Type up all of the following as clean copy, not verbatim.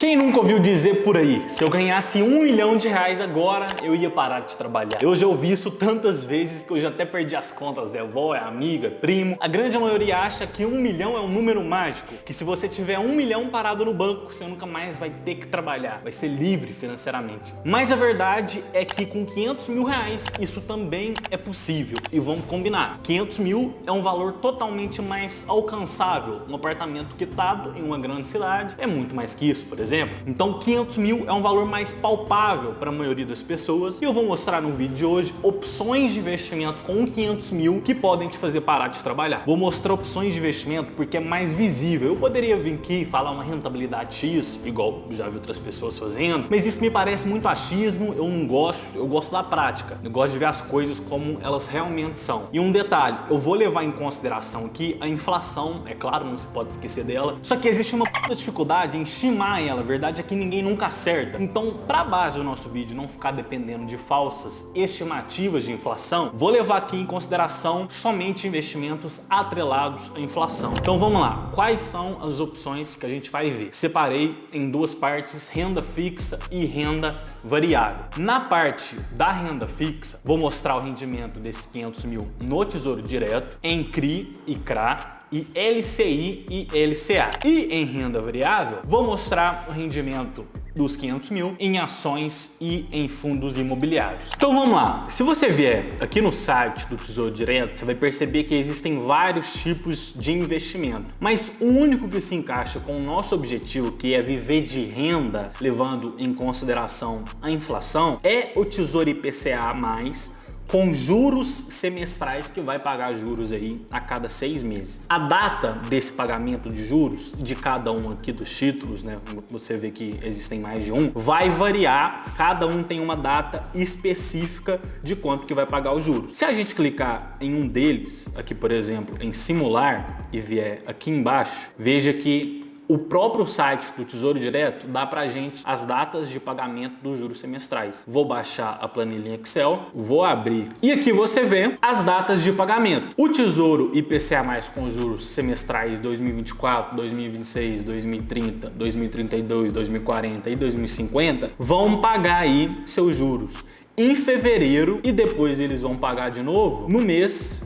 Quem nunca ouviu dizer por aí, se eu ganhasse R$1 milhão agora, eu ia parar de trabalhar? Eu já ouvi isso tantas vezes que eu já até perdi as contas, é avó, é amigo, é primo. A grande maioria acha que 1 milhão é um número mágico, que se você tiver 1 milhão parado no banco, você nunca mais vai ter que trabalhar, vai ser livre financeiramente. Mas a verdade é que com R$500 mil isso também é possível. E vamos combinar, 500 mil é um valor totalmente mais alcançável. Um apartamento quitado em uma grande cidade é muito mais que isso, por exemplo. Então 500 mil é um valor mais palpável para a maioria das pessoas e eu vou mostrar no vídeo de hoje opções de investimento com 500 mil que podem te fazer parar de trabalhar. Vou mostrar opções de investimento porque é mais visível. Eu poderia vir aqui e falar uma rentabilidade X, igual já vi outras pessoas fazendo, mas isso me parece muito achismo, eu não gosto, eu gosto da prática. Eu gosto de ver as coisas como elas realmente são. E um detalhe, eu vou levar em consideração aqui a inflação, é claro, não se pode esquecer dela, só que existe uma puta dificuldade em estimar ela. A verdade é que ninguém nunca acerta. Então, para base do nosso vídeo não ficar dependendo de falsas estimativas de inflação, vou levar aqui em consideração somente investimentos atrelados à inflação. Então vamos lá, quais são as opções que a gente vai ver? Separei em duas partes, renda fixa e renda variável. Na parte da renda fixa, vou mostrar o rendimento desses 500 mil no Tesouro Direto, em CRI e CRA, e LCI e LCA. E em renda variável, vou mostrar o rendimento dos 500 mil em ações e em fundos imobiliários. Então vamos lá, se você vier aqui no site do Tesouro Direto, você vai perceber que existem vários tipos de investimento, mas o único que se encaixa com o nosso objetivo, que é viver de renda, levando em consideração a inflação, é o Tesouro IPCA+, com juros semestrais, que vai pagar juros aí a cada 6 meses. A data desse pagamento de juros de cada um aqui dos títulos, né, você vê que existem mais de um, vai variar, cada um tem uma data específica de quanto que vai pagar os juros. Se a gente clicar em um deles, aqui por exemplo, em simular e vier aqui embaixo, veja que o próprio site do Tesouro Direto dá pra gente as datas de pagamento dos juros semestrais. Vou baixar a planilha em Excel, vou abrir e aqui você vê as datas de pagamento. O Tesouro IPCA+, com juros semestrais 2024, 2026, 2030, 2032, 2040 e 2050 vão pagar aí seus juros em fevereiro e depois eles vão pagar de novo no mês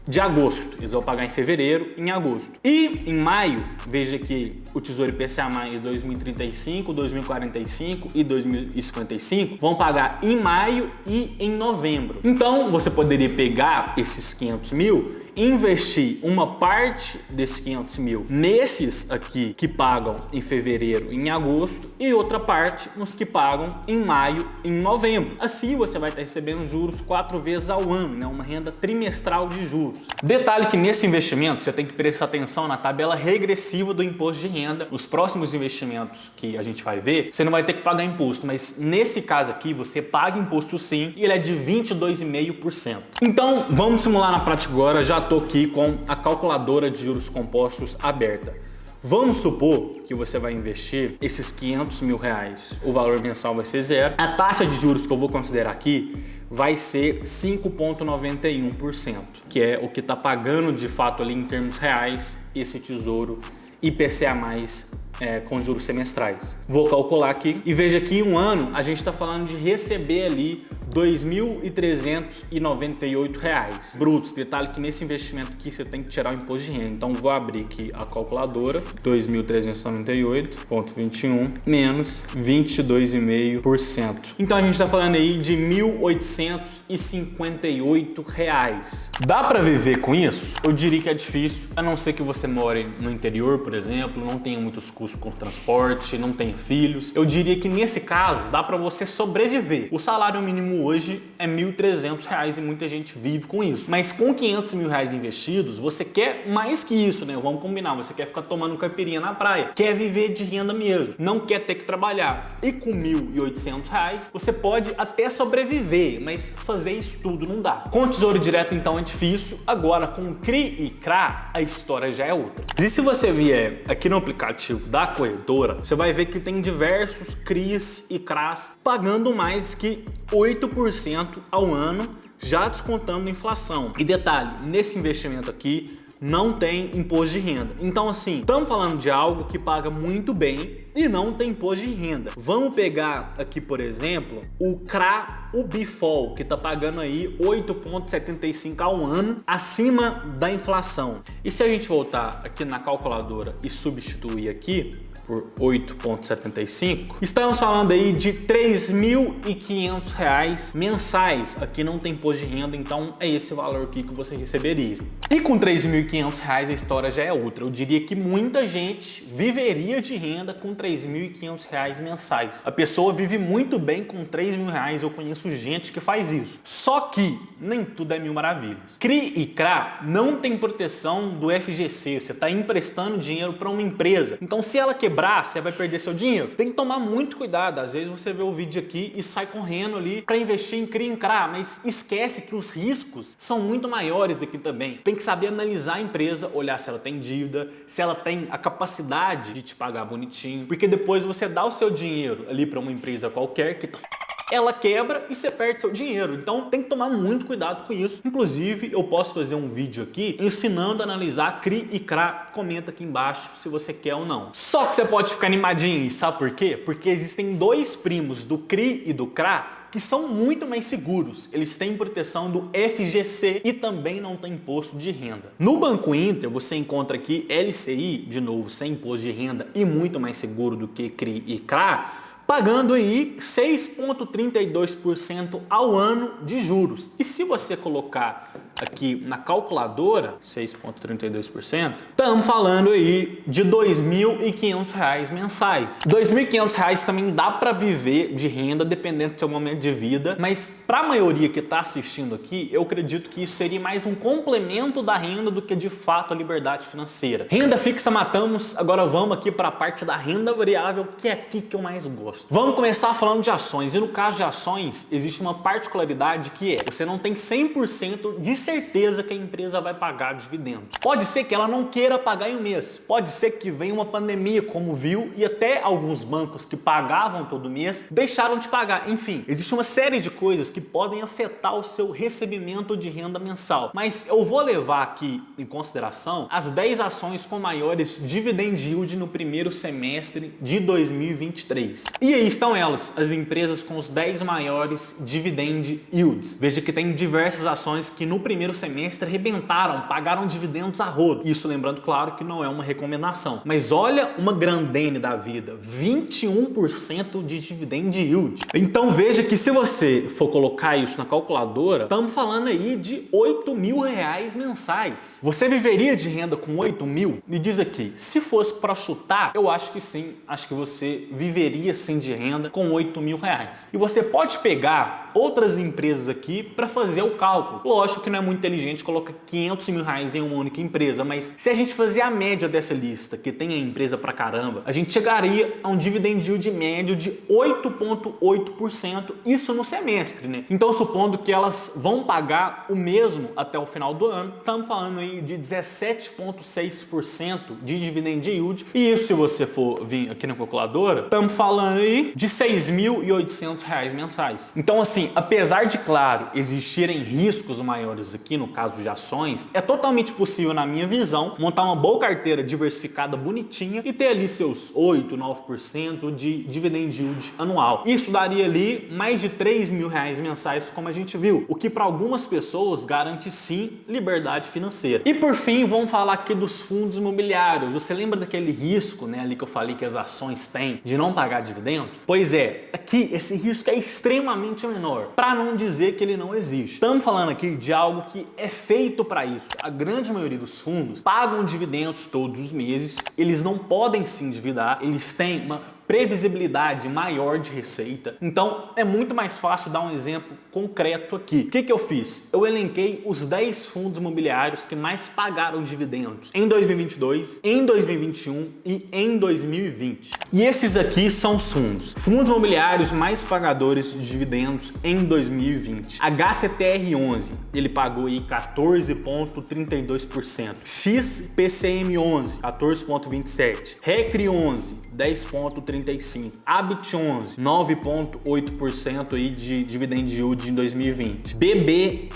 de agosto. Eles vão pagar em fevereiro, em agosto. E em maio, veja que o Tesouro IPCA+, 2035, 2045 e 2055 vão pagar em maio e em novembro. Então, você poderia pegar esses 500 mil e investir uma parte desses 500 mil nesses aqui que pagam em fevereiro e em agosto e outra parte nos que pagam em maio e em novembro. Assim você vai estar recebendo juros 4 vezes ao ano, né? Uma renda trimestral de juros. Detalhe que nesse investimento você tem que prestar atenção na tabela regressiva do imposto de renda. Nos próximos investimentos que a gente vai ver, você não vai ter que pagar imposto, mas nesse caso aqui você paga imposto sim e ele é de 22,5%. Então vamos simular na prática agora. Já estou aqui com a calculadora de juros compostos aberta. Vamos supor que você vai investir esses 500 mil reais. O valor mensal vai ser zero. A taxa de juros que eu vou considerar aqui vai ser 5,91%, que é o que está pagando de fato ali em termos reais esse Tesouro IPCA+, com juros semestrais. Vou calcular aqui e veja que em um ano a gente está falando de receber ali R$ 2.398 brutos. Detalhe que nesse investimento aqui você tem que tirar o imposto de renda. Então vou abrir aqui a calculadora, 2.398,21 menos 22,5%. Então a gente está falando aí de R$ 1.858. Dá para viver com isso? Eu diria que é difícil, a não ser que você more no interior, por exemplo, não tenha muitos custos com transporte, não tenha filhos. Eu diria que nesse caso dá para você sobreviver. O salário mínimo hoje é R$ 1.300 e muita gente vive com isso. Mas com 500 mil reais investidos, você quer mais que isso, né? Vamos combinar, você quer ficar tomando caipirinha na praia, quer viver de renda mesmo, não quer ter que trabalhar. E com R$ 1.800 você pode até sobreviver, mas fazer isso tudo não dá. Com o Tesouro Direto então é difícil, agora com CRI e CRA a história já é outra. E se você vier aqui no aplicativo da corretora, você vai ver que tem diversos CRIs e CRAs pagando mais que 8% ao ano, já descontando a inflação. E detalhe, nesse investimento aqui não tem imposto de renda. Então assim, estamos falando de algo que paga muito bem e não tem imposto de renda. Vamos pegar aqui, por exemplo, o CRA Ubifol, que tá pagando aí 8,75 ao ano, acima da inflação. E se a gente voltar aqui na calculadora e substituir aqui por 8,75, estamos falando aí de R$ 3.500 mensais. Aqui não tem imposto de renda, então é esse valor aqui que você receberia. E com R$ 3.500 a história já é outra. Eu diria que muita gente viveria de renda com R$ 3.500 mensais. A pessoa vive muito bem com R$ 3.000, eu conheço gente que faz isso. Só que nem tudo é mil maravilhas. CRI e CRA não tem proteção do FGC, você está emprestando dinheiro para uma empresa. Então se ela quebrar, você vai perder seu dinheiro. Tem que tomar muito cuidado. Às vezes você vê o vídeo aqui e sai correndo ali para investir em CRI e CRA, mas esquece que os riscos são muito maiores aqui também. Tem que saber analisar a empresa, olhar se ela tem dívida, se ela tem a capacidade de te pagar bonitinho, porque depois você dá o seu dinheiro ali para uma empresa qualquer que ela quebra e você perde seu dinheiro. Então tem que tomar muito cuidado com isso. Inclusive, eu posso fazer um vídeo aqui ensinando a analisar CRI e CRA. Comenta aqui embaixo se você quer ou não. Só que você pode ficar animadinho, sabe por quê? Porque existem dois primos do CRI e do CRA que são muito mais seguros. Eles têm proteção do FGC e também não tem imposto de renda. No Banco Inter, você encontra aqui LCI, de novo, sem imposto de renda e muito mais seguro do que CRI e CRA, pagando aí 6,32% ao ano de juros. E se você colocar aqui na calculadora, 6,32%, estamos falando aí de R$ 2.500 mensais. R$ 2.500 também dá para viver de renda, dependendo do seu momento de vida, mas para a maioria que está assistindo aqui, eu acredito que isso seria mais um complemento da renda do que de fato a liberdade financeira. Renda fixa matamos, agora vamos aqui para a parte da renda variável, que é aqui que eu mais gosto. Vamos começar falando de ações, e no caso de ações, existe uma particularidade que é, você não tem 100% de certeza que a empresa vai pagar dividendos. Pode ser que ela não queira pagar em um mês, pode ser que venha uma pandemia, como viu, e até alguns bancos que pagavam todo mês deixaram de pagar. Enfim, existe uma série de coisas que podem afetar o seu recebimento de renda mensal. Mas eu vou levar aqui em consideração as 10 ações com maiores dividend yield no primeiro semestre de 2023. E aí estão elas, as empresas com os 10 maiores dividend yields. Veja que tem diversas ações que no primeiro semestre arrebentaram, pagaram dividendos a rodo. Isso lembrando, claro, que não é uma recomendação. Mas olha uma Grandene da vida, 21% de dividend yield. Então veja que se você for colocar isso na calculadora, estamos falando aí de R$ 8.000 mensais. Você viveria de renda com 8 mil? Me diz aqui, se fosse para chutar, eu acho que sim, acho que você viveria sim de renda com R$ 8.000. E você pode pegar outras empresas aqui para fazer o cálculo. Lógico que não é muito inteligente colocar R$ 500 mil em uma única empresa, mas se a gente fazer a média dessa lista, que tem a empresa pra caramba, a gente chegaria a um dividend yield médio de 8,8%, isso no semestre, né? Então, supondo que elas vão pagar o mesmo até o final do ano, estamos falando aí de 17,6% de dividend yield, e isso, se você for vir aqui na calculadora, estamos falando aí de R$ 6.800 mensais. Então, assim, apesar de, claro, existirem riscos maiores aqui no caso de ações, é totalmente possível, na minha visão, montar uma boa carteira diversificada bonitinha e ter ali seus 8, 9% de dividend yield anual. Isso daria ali mais de R$ 3.000 mensais, como a gente viu, o que para algumas pessoas garante sim liberdade financeira. E por fim, vamos falar aqui dos fundos imobiliários. Você lembra daquele risco, né, ali que eu falei que as ações têm de não pagar dividendos? Pois é, aqui esse risco é extremamente menor, para não dizer que ele não existe. Estamos falando aqui de algo que é feito para isso. A grande maioria dos fundos pagam dividendos todos os meses, eles não podem se endividar, eles têm uma previsibilidade maior de receita. Então é muito mais fácil dar um exemplo concreto aqui. O que eu fiz? Eu elenquei os 10 fundos imobiliários que mais pagaram dividendos em 2022, em 2021 e em 2020. E esses aqui são os fundos imobiliários mais pagadores de dividendos em 2020. HCTR11, ele pagou aí 14,32%. XPCM11, 14,27%. RECRE11, 10,35%. Habit11, 9,8% aí de dividend yield em 2020. BB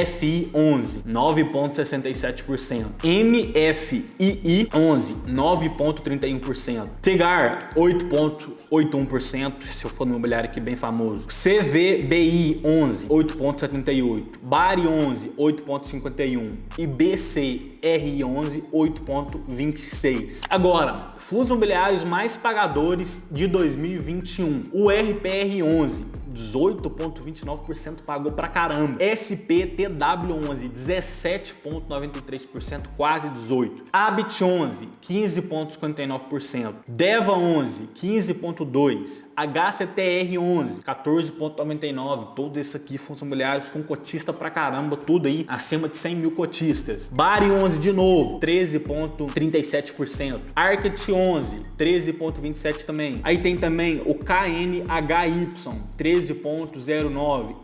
FI 11, 9,67%. MFII 11, 9,31%. Tegar, 8,81%, se eu for no imobiliário aqui bem famoso. CVBI 11, 8,78%. Bari 11, 8,51%. E BCRI 11, 8,26%. Agora, fundos imobiliários mais pagadores de 2021. O RPR 11, 18,29%, pagou pra caramba. SPTW11, 17,93%, quase 18%. Habit 11, 15,59%. Deva 11, 15,2%. HCTR 11, 14,99%. Todos esses aqui fundos imobiliários com cotista pra caramba, tudo aí acima de 100 mil cotistas. Bari 11 de novo, 13,37%. Arket 11, 13,27% também. Aí tem também o KNHY, 13,09%.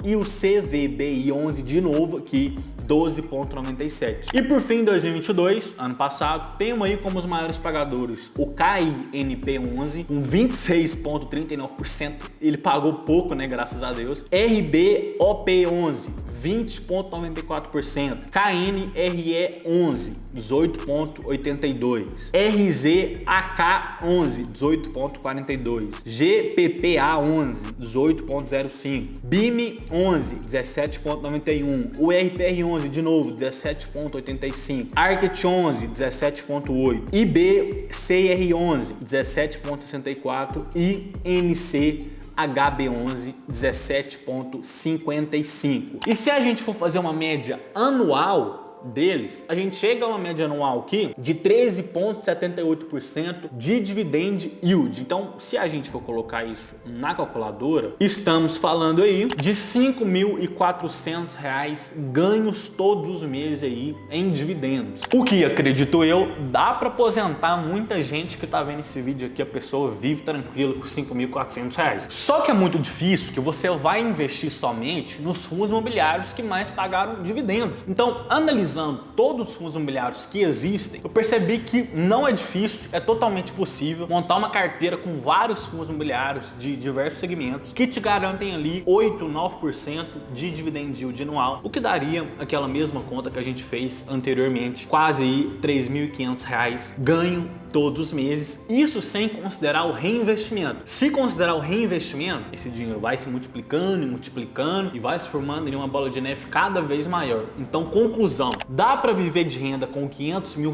E o CVBI 11 de novo aqui, 12,97%. E por fim, 2022, ano passado, temos aí como os maiores pagadores o KINP 11, com 26,39%. Ele pagou pouco, né? Graças a Deus. RBOP 11, 20,94%. KNRE 11, 18,82%. RZAK 11, 18,42%. GPPA 11, 18,05%. BIM 11, 17,91%. O RPR 11 de novo, 17,85%. Arket 11, 17,8%. IBCR 11, 17,64%. E NCHB11, 17,55%. E se a gente for fazer uma média anual deles, a gente chega a uma média anual aqui de 13,78% de dividend yield. Então, se a gente for colocar isso na calculadora, estamos falando aí de R$ 5.400 ganhos todos os meses aí em dividendos. O que, acredito eu, dá para aposentar muita gente que tá vendo esse vídeo aqui, a pessoa vive tranquilo com R$ 5.400. Só que é muito difícil que você vai investir somente nos fundos imobiliários que mais pagaram dividendos. Então, analisando todos os fundos imobiliários que existem, eu percebi que não é difícil, é totalmente possível montar uma carteira com vários fundos imobiliários de diversos segmentos que te garantem ali 8, 9% de dividend yield anual, o que daria aquela mesma conta que a gente fez anteriormente, quase aí R$ 3.500 ganho todos os meses, isso sem considerar o reinvestimento. Se considerar o reinvestimento, esse dinheiro vai se multiplicando e multiplicando e vai se formando em uma bola de neve cada vez maior. Então, conclusão, dá para viver de renda com R$ 500 mil?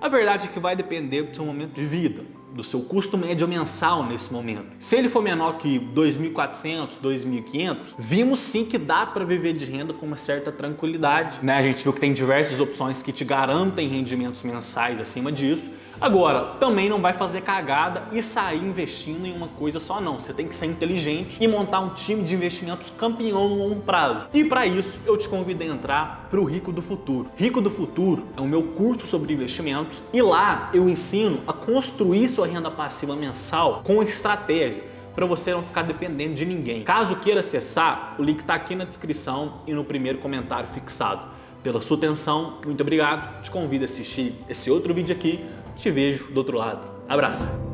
A verdade é que vai depender do seu momento de vida, do seu custo médio mensal nesse momento. Se ele for menor que R$ 2.400, R$ 2.500, vimos sim que dá para viver de renda com uma certa tranquilidade, né? A gente viu que tem diversas opções que te garantem rendimentos mensais acima disso. Agora, também não vai fazer cagada e sair investindo em uma coisa só não. Você tem que ser inteligente e montar um time de investimentos campeão no longo prazo. E para isso, eu te convido a entrar para o Rico do Futuro. Rico do Futuro é o meu curso sobre investimentos e lá eu ensino a construir sua renda passiva mensal com estratégia, para você não ficar dependendo de ninguém. Caso queira acessar, o link está aqui na descrição e no primeiro comentário fixado. Pela sua atenção, muito obrigado. Te convido a assistir esse outro vídeo aqui. Te vejo do outro lado. Abraço!